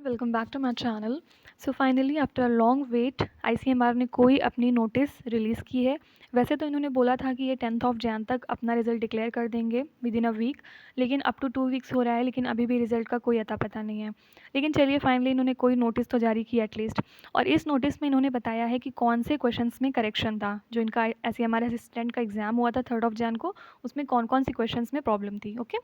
Welcome back to my channel. So finally after a long wait ICMR ने कोई अपनी notice release की है। वैसे तो इन्होंने बोला था कि ये 10th ऑफ जैन तक अपना रिज़ल्ट डिक्लेयर कर देंगे विद इन अ वीक, लेकिन अप टू 2 वीक्स हो रहा है, लेकिन अभी भी रिज़ल्ट का कोई अता पता नहीं है। लेकिन चलिए फाइनली इन्होंने कोई नोटिस तो जारी किया एटलीस्ट, और इस नोटिस में इन्होंने बताया है कि कौन से क्वेश्चंस में करेक्शन था। जो इनका आईसीएमआर असिस्टेंट का एग्ज़ाम हुआ था 3rd ऑफ जैन को, उसमें कौन कौन सी क्वेश्चंस में प्रॉब्लम थी। ओके,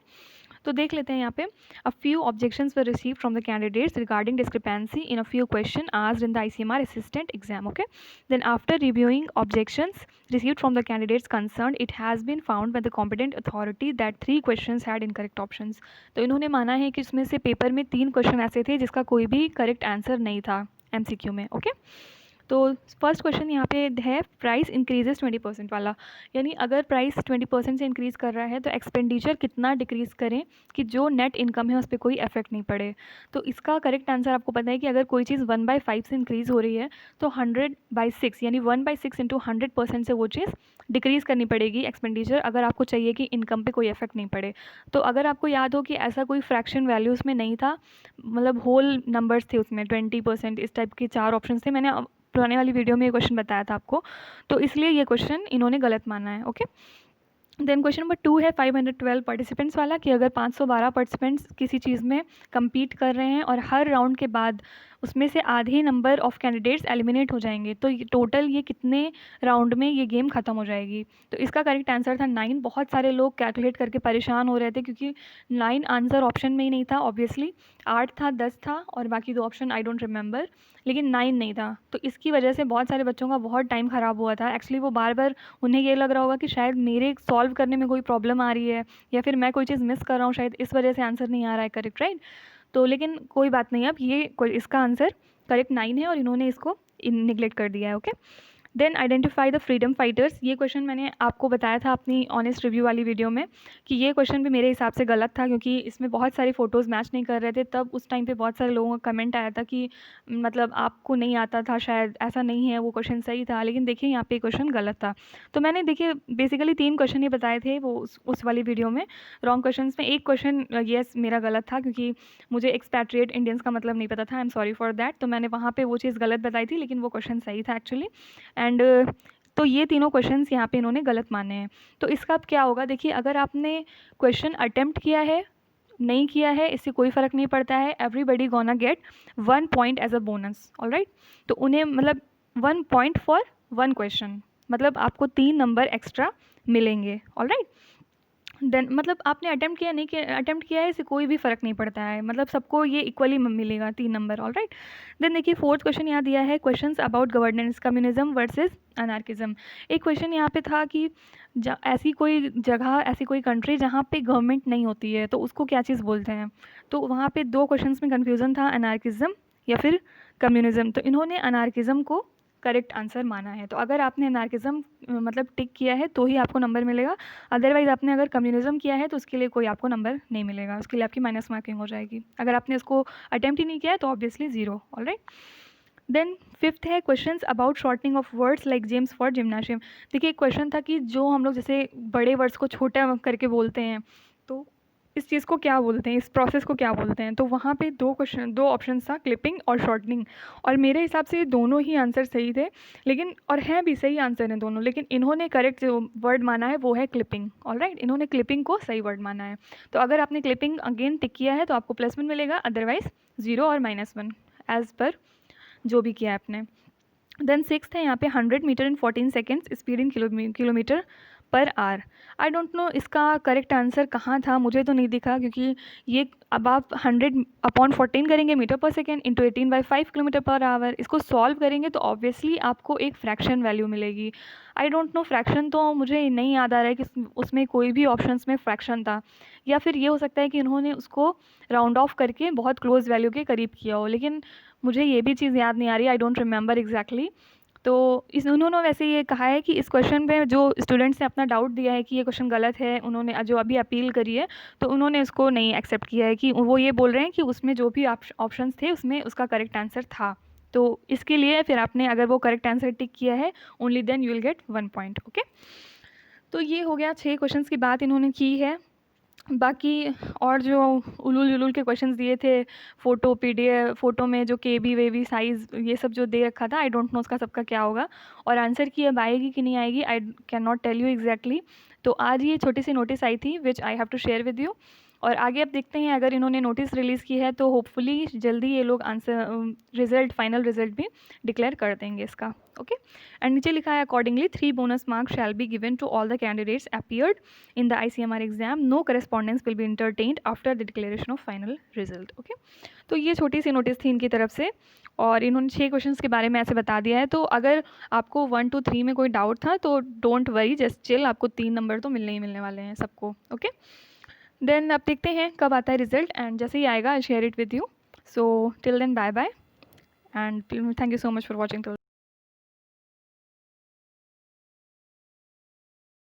तो देख लेते हैं यहाँ पे। A few objections were received from the candidates regarding discrepancy in a few question asked in the ICMR assistant exam. Okay, then after reviewing objections received from the candidates concerned, it has been found by the competent authority that 3 questions had incorrect options. तो इन्होंने माना है कि इसमें से paper में 3 question ऐसे थे जिसका कोई भी करेक्ट आंसर नहीं था एमसीक्यू में. ओके, तो फर्स्ट क्वेश्चन यहाँ पे है प्राइस इंक्रीजेस 20% वाला, यानी अगर प्राइस 20% से इंक्रीज़ कर रहा है तो एक्सपेंडिचर कितना डिक्रीज़ करें कि जो नेट इनकम है उस पर कोई इफेक्ट नहीं पड़े. तो इसका करेक्ट आंसर आपको पता है कि अगर कोई चीज़ 1/5 से इंक्रीज़ हो रही है तो 100/6 यानी 1/6 इंटू 100% से वो चीज़ डिक्रीज़ करनी पड़ेगी एक्सपेंडिचर, अगर आपको चाहिए कि इनकम पे कोई इफेक्ट नहीं पड़े. तो अगर आपको याद हो कि ऐसा कोई फ्रैक्शन वैल्यू उसमें नहीं था, मतलब होल नंबर्स थे उसमें 20%, इस टाइप के 4 ऑप्शन थे. मैंने पुराने वाली वीडियो में ये क्वेश्चन बताया था आपको, तो इसलिए ये क्वेश्चन इन्होंने गलत माना है. ओके, देन क्वेश्चन नंबर 2 है 512 पार्टिसिपेंट्स वाला, कि अगर 512 पार्टिसिपेंट्स किसी चीज़ में compete कर रहे हैं और हर राउंड के बाद उसमें से आधे नंबर ऑफ कैंडिडेट्स एलिमिनेट हो जाएंगे, तो टोटल ये कितने राउंड में ये गेम ख़त्म हो जाएगी. तो इसका करेक्ट आंसर था 9. बहुत सारे लोग कैलकुलेट करके परेशान हो रहे थे क्योंकि 9 आंसर ऑप्शन में ही नहीं था. ऑब्वियसली 8 था, 10 था और बाकी 2 ऑप्शन आई डोंट रिमेंबर, लेकिन 9 नहीं था. तो इसकी वजह से बहुत सारे बच्चों का बहुत टाइम ख़राब हुआ था. एक्चुअली वो बार बार उन्हें ये लग रहा होगा कि शायद मेरे सॉल्व करने में कोई प्रॉब्लम आ रही है या फिर मैं कोई चीज़ मिस कर रहा हूँ, शायद इस वजह से आंसर नहीं आ रहा है करेक्ट, राइट. तो लेकिन कोई बात नहीं, अब ये इसका आंसर करेक्ट 9 है और इन्होंने इसको निगलेक्ट कर दिया है. Okay, then identify the freedom fighters. ये क्वेश्चन मैंने आपको बताया था अपनी ऑनेस्ट रिव्यू वाली वीडियो में कि ये क्वेश्चन भी मेरे हिसाब से गलत था, क्योंकि इसमें बहुत सारी फ़ोटोज़ मैच नहीं कर रहे थे. तब उस टाइम पे बहुत सारे लोगों का कमेंट आया था कि मतलब आपको नहीं आता था, शायद ऐसा नहीं है, वो क्वेश्चन सही था. लेकिन देखिए यहाँ पे क्वेश्चन गलत था. तो मैंने देखिए बेसिकली 3 क्वेश्चन ही बताए थे वो उस वाली वीडियो में. रॉन्ग क्वेश्चन में एक क्वेश्चन येस मेरा गलत था, क्योंकि मुझे एक्सपैट्रिएट इंडियंस का मतलब नहीं पता था. I am sorry for that. तो मैंने वहाँ पे वो चीज़ गलत बताई थी, लेकिन वो क्वेश्चन सही था एक्चुअली. एंड तो ये तीनों क्वेश्चंस यहाँ पे इन्होंने गलत माने हैं. तो इसका अब क्या होगा, देखिए अगर आपने क्वेश्चन अटेम्प्ट किया है, नहीं किया है, इससे कोई फ़र्क नहीं पड़ता है. Everybody gonna get 1 point as a bonus. Alright, तो उन्हें मतलब 1 पॉइंट फॉर 1 क्वेश्चन, मतलब आपको 3 नंबर एक्स्ट्रा मिलेंगे. ऑलराइट, देन मतलब आपने अटेम्प्ट किया नहीं किया, अटेम्प्ट किया है, इससे कोई भी फ़र्क नहीं पड़ता है, मतलब सबको ये इक्वली मिलेगा 3 नंबर. ऑलराइट, देन देखिए फोर्थ क्वेश्चन यहाँ दिया है questions about governance communism versus anarchism. एक क्वेश्चन यहाँ पे था कि ऐसी कोई जगह, ऐसी कोई कंट्री जहाँ पे गवर्नमेंट नहीं होती है तो उसको क्या चीज़ बोलते हैं. तो वहाँ पे 2 क्वेश्चंस में कन्फ्यूज़न था, अनार्किज्म या फिर कम्युनिज्म. तो इन्होंने अनार्किज्म को करेक्ट आंसर माना है. तो अगर आपने अनार्किज्म मतलब टिक किया है तो ही आपको नंबर मिलेगा, अदरवाइज़ आपने अगर कम्युनिज्म किया है तो उसके लिए कोई आपको नंबर नहीं मिलेगा, उसके लिए आपकी माइनस मार्किंग हो जाएगी. अगर आपने उसको अटेम्प्ट ही नहीं किया है तो ऑब्वियसली 0. ऑलराइट, देन फिफ्थ है questions about shortening of words like James for gymnasium. देखिए एक क्वेश्चन था कि जो हम लोग जैसे बड़े वर्ड्स को छोटा करके बोलते हैं, तो इस चीज़ को क्या बोलते हैं, इस प्रोसेस को क्या बोलते हैं. तो वहाँ पे 2 ऑप्शन था, क्लिपिंग और शॉर्टनिंग, और मेरे हिसाब से दोनों ही आंसर सही थे, लेकिन और हैं भी सही आंसर हैं दोनों, लेकिन इन्होंने करेक्ट जो वर्ड माना है वो है क्लिपिंग. ऑलराइट, इन्होंने क्लिपिंग को सही वर्ड माना है. तो अगर आपने क्लिपिंग अगेन टिक किया है तो आपको +1 मिलेगा, अदरवाइज़ 0 और -1 एज़ पर जो भी किया है आपने. देन सिक्स्थ है यहाँ पे 100 metre in 14 seconds speed in kilometre per hour. I don't know इसका करेक्ट आंसर कहाँ था, मुझे तो नहीं दिखा, क्योंकि ये अब आप 100/14 करेंगे मीटर पर second into 18/5 kilometre per our, इसको सॉल्व करेंगे तो ऑब्वियसली आपको एक फ्रैक्शन वैल्यू मिलेगी. आई डोंट नो फ्रैक्शन, तो मुझे नहीं याद आ रहा है कि उसमें कोई भी ऑप्शंस में फ्रैक्शन था, या फिर ये हो सकता है कि इन्होंने उसको राउंड ऑफ करके बहुत क्लोज वैल्यू के करीब किया हो, लेकिन मुझे ये भी चीज़ याद नहीं आ रही. I don't remember exactly. तो उन्होंने वैसे ये कहा है कि इस क्वेश्चन पे जो स्टूडेंट्स ने अपना डाउट दिया है कि ये क्वेश्चन गलत है, उन्होंने जो अभी अपील करी है तो उन्होंने उसको नहीं एक्सेप्ट किया है, कि वो ये बोल रहे हैं कि उसमें जो भी ऑप्शंस थे उसमें उसका करेक्ट आंसर था. तो इसके लिए फिर आपने अगर वो करेक्ट आंसर टिक किया है, only then you will get 1 point. Okay, तो ये हो गया 6 क्वेश्चंस की बात इन्होंने की है. बाकी और जो उलूल-जुलूल के क्वेश्चंस दिए थे, फ़ोटो पीडीएफ फ़ोटो में जो केबी वेबी साइज़ ये सब जो दे रखा था, आई डोंट नो उसका सबका क्या होगा और आंसर की अब आएगी कि नहीं आएगी, I can not tell you exactly. तो आज ये छोटी-सी नोटिस आई थी which I have to share with you और आगे अब देखते हैं अगर इन्होंने नोटिस रिलीज़ की है तो होपफुली जल्दी ये लोग रिज़ल्ट फाइनल रिज़ल्ट भी डिक्लेयर कर देंगे इसका। ओके एंड नीचे लिखा है accordingly 3 bonus marks shall be given to all the candidates appeared in the ICMR exam. No correspondence will be entertained after the declaration of final result. Okay, तो ये छोटी सी नोटिस थी इनकी तरफ से और इन्होंने 6 क्वेश्चंस के बारे में ऐसे बता दिया है। तो अगर आपको 1 2 3 में कोई डाउट था तो डोंट वरी, जस्ट चिल, आपको 3 नंबर तो मिलने ही मिलने वाले हैं सबको। ओके देन अब देखते हैं कब आता है रिजल्ट एंड जैसे ही आएगा I share it with you. So till then bye bye and thank you so much for watching.